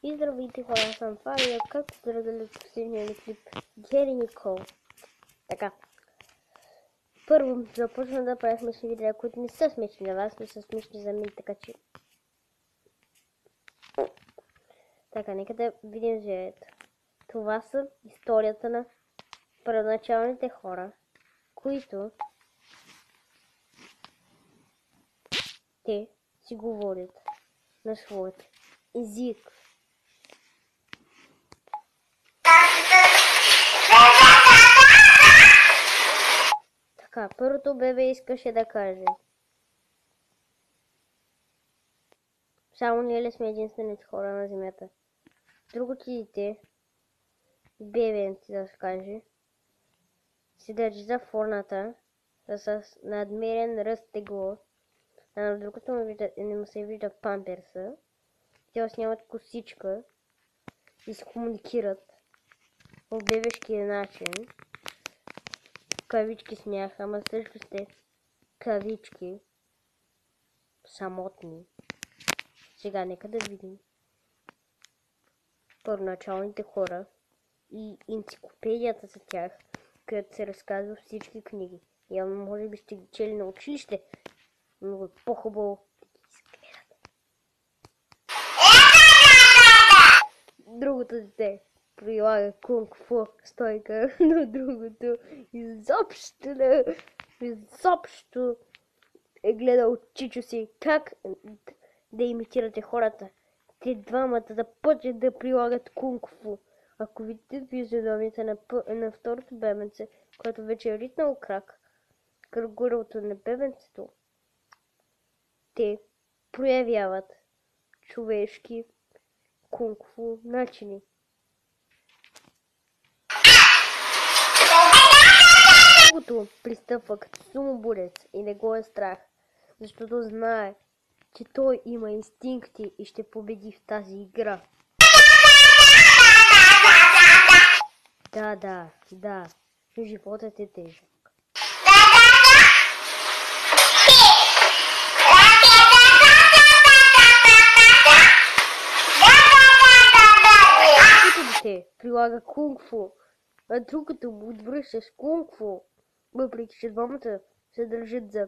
И здравейте хора, аз съм Фария, както заразили от последния клип Гери Никол. Така, първо започна да правя смешни видеа, които не са смешни за вас, но са смешни за мен, така че... Така, нека да видим заето. Това са историята на първоначалните хора, които те си говорят на своят език. Така, първото бебе искаше да каже. Само ние ли сме единствените хора на земята? Другото дете, бебенци да се каже, се държи за форната с надмерен ръст тегло, а на другото не му се вижда памперса. Те снимат косичка и се комуникират по бебешкия начин. Кавички смях, ама също сте кавички самотни. Сега нека да видим първоначалните хора и енциклопедията за тях, където се разказва всички книги. Явно може би сте ги чели на училище, но е по-хубаво да ги изгледате. Другото дете прилага кунг-фу стойка, но другото изобщо е гледал чичо си как да имитирате хората. Те двамата започват да прилагат кунг-фу. Ако видите физиономията на второто бебенце, което вече е ритнал крак към горелото на бебенцето, те проявяват човешки кунг-фу начини. Другото пристъпва като сумоборец и не го е страх, защото знае, че той има инстинкти и ще победи в тази игра. Да, животът е тежък. Другото дете прилага кунг-фу, а другото му отвръща с кунг-фу, въпреки че двамата се държат за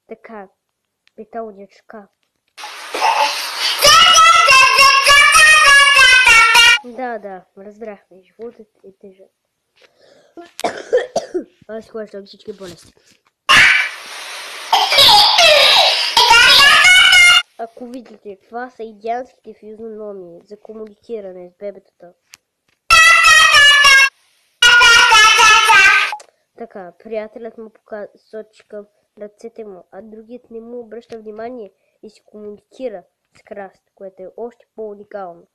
така металничка. Да, разбрахме, животът е тежък. Аз хващам всички болести. Ако видите, това са индианските физиономии за комуникиране с бебетата. Така, приятелят му сочи към ръцете му, а другият не му обръща внимание и си комуникира с краст, което е още по-уникално.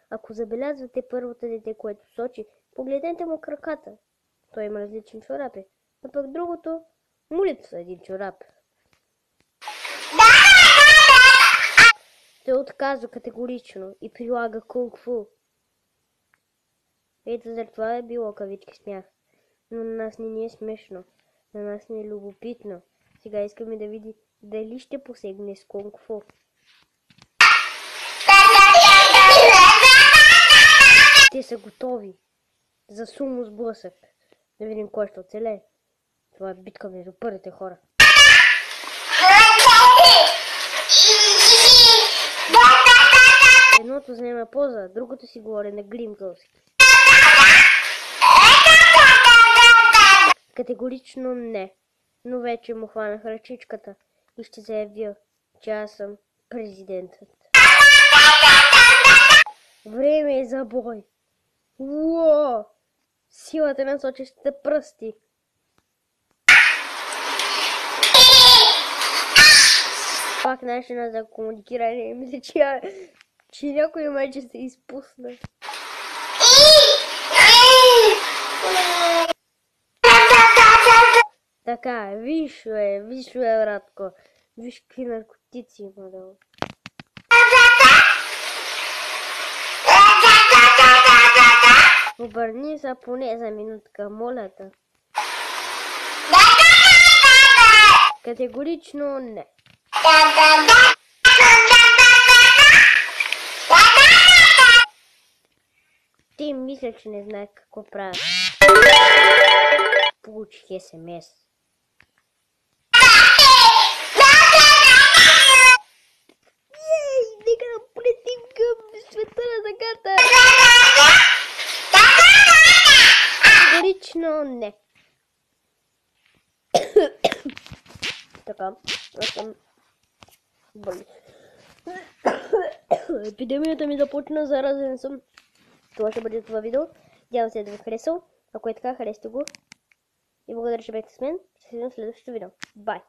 Ако забелязвате първото дете, което сочи, погледнете му краката. Той има различни чорапи, а пък другото му липсва един чорап. Той отказва категорично и прилага кунг-фу. Ето за това е било кавички смях. Но на нас не е смешно, на нас не е любопитно. Сега искаме да видим дали ще посегне с кунг-фу. Те са готови за сумо сблъсък. Да видим кой ще оцелее. Това е битка между първите хора. Едното взема поза, другото си говори на глимкълски. Категорично не, но вече му хванах ръчичката и ще заявя, че аз съм президентът. Време е за бой. Уоо! Силата на сочещите пръсти. Пак начина за комуникиране. Мисля, че някой майче се изпусна. Така, виж, братко. Виж какви наркотици има долу. Обърни се поне за минутка, моля те. Категорично не. Те мисля, че не знаят какво правят. Получих СМС. Ей, нека да полетим към света на дъгата. Категорично не. Така, аз съм болен. Епидемията ми започна, заразен съм. Това ще бъде това видео. Надявам се да ви е харесал. Ако е така, харесайте го. И благодаря, че бяхте с мен. Ще се видим в следващото видео. Бай!